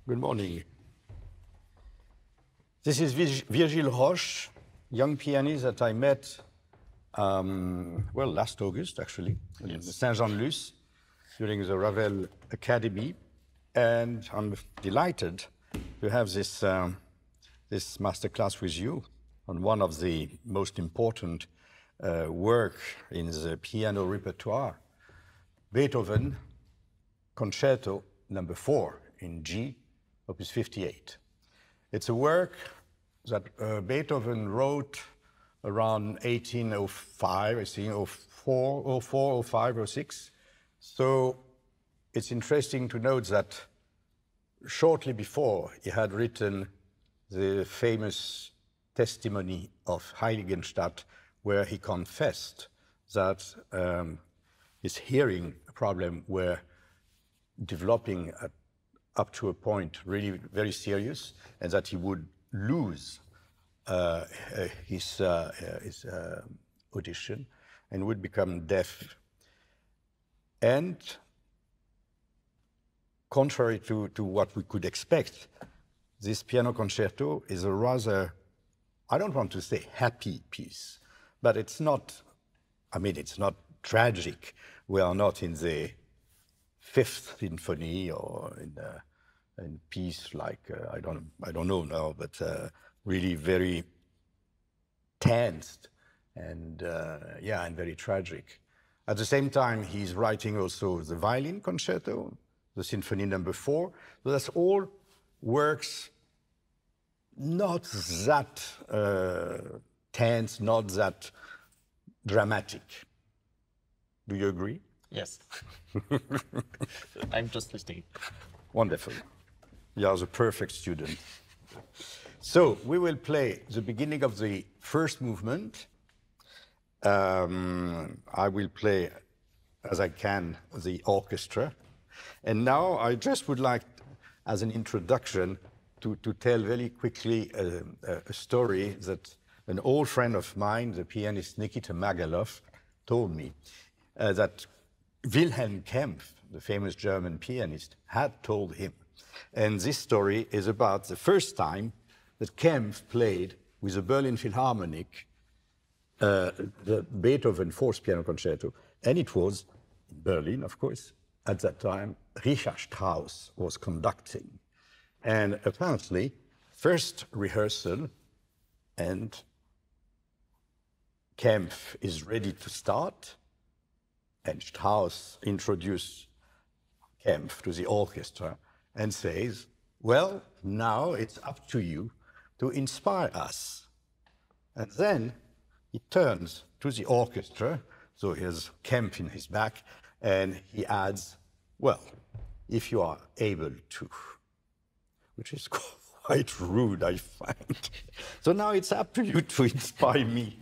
Good morning. This is Virgile Roche, young pianist that I met, last August, actually, in Saint-Jean-de-Luz, during the Ravel Academy. And I'm delighted to have this, this masterclass with you on one of the most important work in the piano repertoire, Beethoven, Concerto number 4 in G, Opus 58. It's a work that Beethoven wrote around 1805, I think, 04, 04, 05, 06. So it's interesting to note that shortly before he had written the famous testimony of Heiligenstadt, where he confessed that his hearing problem were developing up to a point really very serious, and that he would lose his audition and would become deaf. And contrary to what we could expect, this piano concerto is a rather, I don't want to say happy piece, but it's not, I mean, it's not tragic. We are not in the Fifth Symphony or in piece like, I don't know now, but really very tensed and and very tragic. At the same time, he's writing also the violin concerto, the Symphony number 4. So that's all works not that tense, not that dramatic. Do you agree? Yes. I'm just listening. Wonderful. You are the perfect student. So we will play the beginning of the first movement. I will play, as I can, the orchestra. And now I just would like, as an introduction, to tell very quickly a story that an old friend of mine, the pianist Nikita Magalov, told me, that Wilhelm Kempff, the famous German pianist, had told him. And this story is about the first time that Kempff played with the Berlin Philharmonic the Beethoven Fourth Piano Concerto. And it was in Berlin, of course. At that time, Richard Strauss was conducting. And apparently, first rehearsal, and Kempff is ready to start, and Strauss introduced Kempff to the orchestra and says, well, now it's up to you to inspire us. And then he turns to the orchestra, so he has Kempff in his back, and he adds, well, if you are able to, which is quite rude, I find. So now it's up to you to inspire me.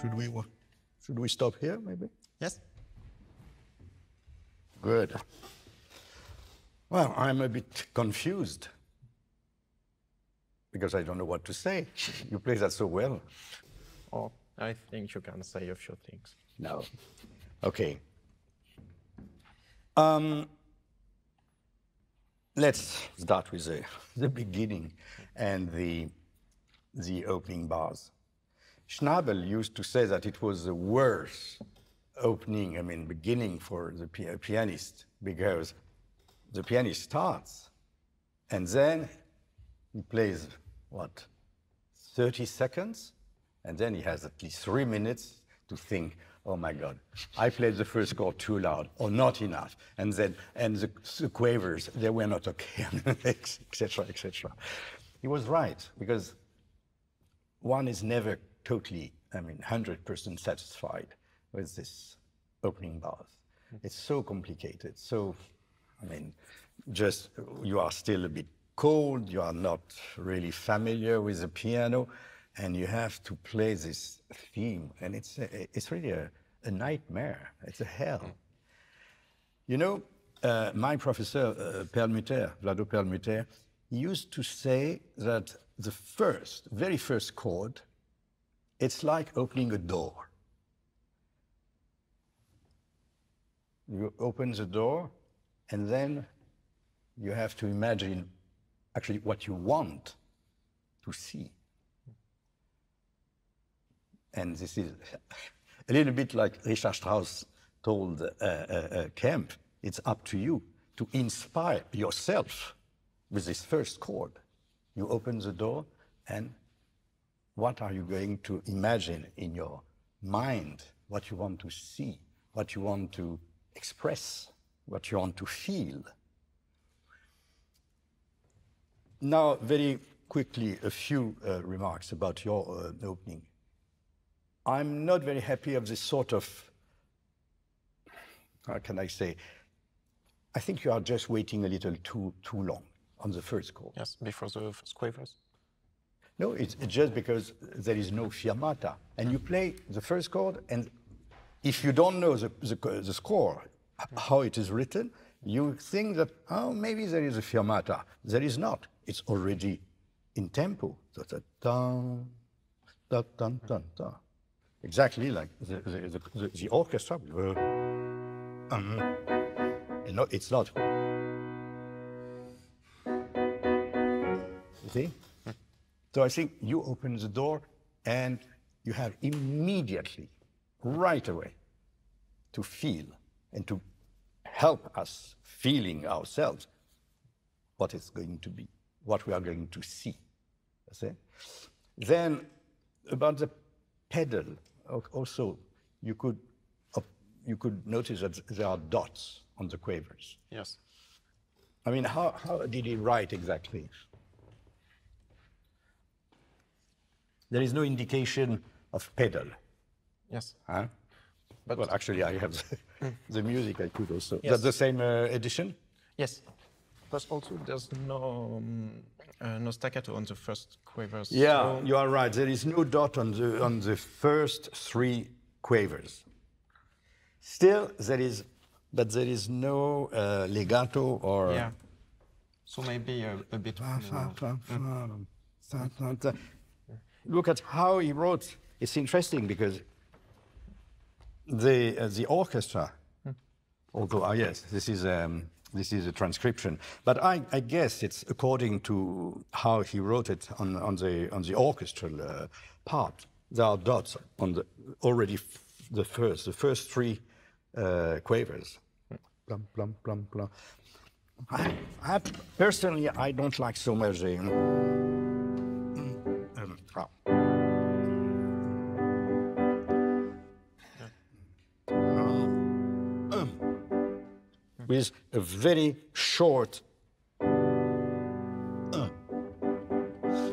Should we stop here, maybe? Yes. Good. Well, I'm a bit confused because I don't know what to say. You play that so well. Oh, I think you can say a few things. No. Okay. Let's start with the beginning and the opening bars. Schnabel used to say that it was the worst beginning for the pianist, because the pianist starts and then he plays, 30 seconds? And then he has at least 3 minutes to think, oh my God, I played the first chord too loud or not enough. And then, the quavers, they were not okay, etc., etc. He was right, because one is never totally, 100% satisfied with this opening bars. It's so complicated. So, just you are still a bit cold, you are not really familiar with the piano, and you have to play this theme, and it's really a nightmare. It's a hell. You know, my professor, Vlado Perlmutter, he used to say that the very first chord, it's like opening a door. You open the door, and then you have to imagine actually what you want to see. And this is a little bit like Richard Strauss told Kemp, it's up to you to inspire yourself with this first chord. You open the door, and what are you going to imagine in your mind? What you want to see, what you want to express, what you want to feel. Now, very quickly, a few remarks about your opening. I'm not very happy of this sort of, how can I say, I think you are just waiting a little too long on the first chord. Yes, before the first quavers. No, it's just because there is no fermata. And you play the first chord, and if you don't know the score, how it is written, you think that, oh, maybe there is a fermata. There is not. It's already in tempo. Dun, dun, dun, dun, dun. Exactly like the orchestra. No, it's not. You see? So I think you open the door and you have immediately, right away, to feel and to help us feeling ourselves what it's going to be, what we are going to see. You see? Then about the pedal, also you could notice that there are dots on the quavers. Yes. How did he write exactly? There is no indication of pedal. Yes. Huh? But well, actually, I have the music I could also. Yes. That's the same edition? Yes. But also there's no staccato on the first quavers. Yeah, so you are right. There is no dot on the first 3 quavers. Still, there is no legato or. Yeah. So maybe a bit. Look at how he wrote. It's interesting because the orchestra, although yes, this is a transcription, but I guess it's according to how he wrote it on the orchestral part. There are dots on the first 3 quavers. Plum, plum, plum, plum. Personally, I don't like so much with a very short.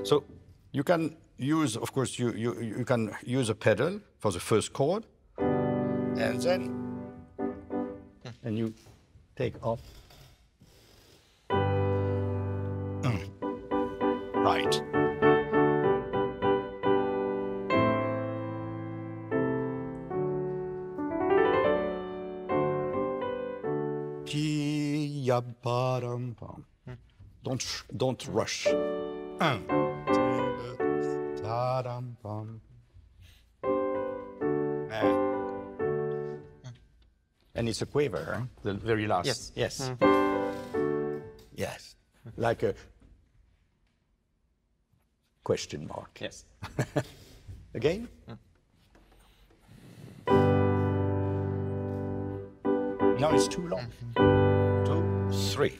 So you can use, of course, you can use a pedal for the first chord, and then you take off. Right. ya ba dum bum. Don't rush. Da dum bum. And it's a quaver, huh? The very last. Yes. Yes. Yes. Like a question mark. Yes. Again? No, it's too long. 2, 3.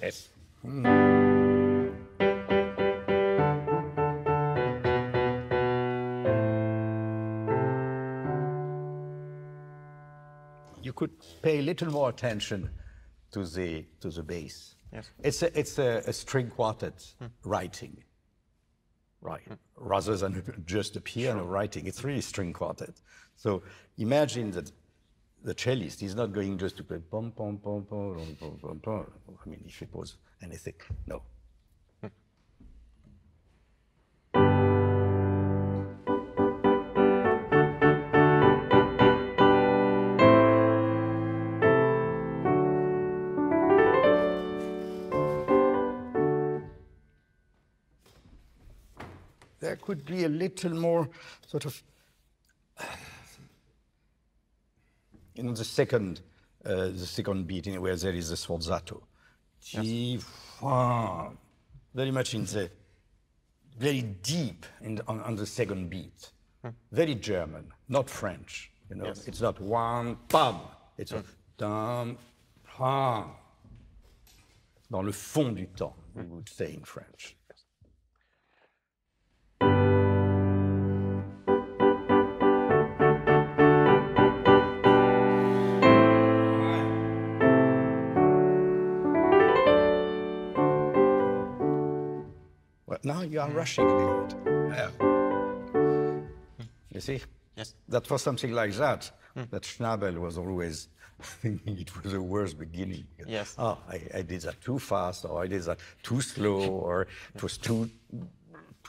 Yes. You could pay a little more attention to the bass. Yes. It's a string quartet writing, right? Rather than just a piano writing. It's really string quartet. So imagine that the cellist is not going just to play pom pom pom pom pom pom pom. I mean, if it was anything, no. There could be a little more sort of, the second beat in where there is a sforzato. Yes. Very much in the, very deep on the second beat. Very German, not French. Yes. It's not one, pam. It's a dum, pam. Dans le fond du temps, we would say in French. Now you are rushing a little bit. Yeah. You see? Yes. That for something like that, that Schnabel was always thinking it was the worst beginning. Yes. Oh, I did that too fast, or I did that too slow, or it was too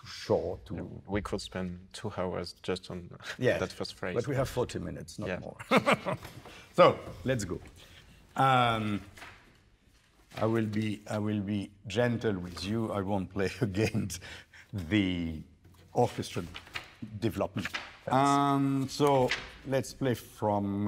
short. We could spend 2 hours just on that first phrase. But we have 40 minutes, not more. So let's go. I will be gentle with you. I won't play against the orchestra development. So let's play from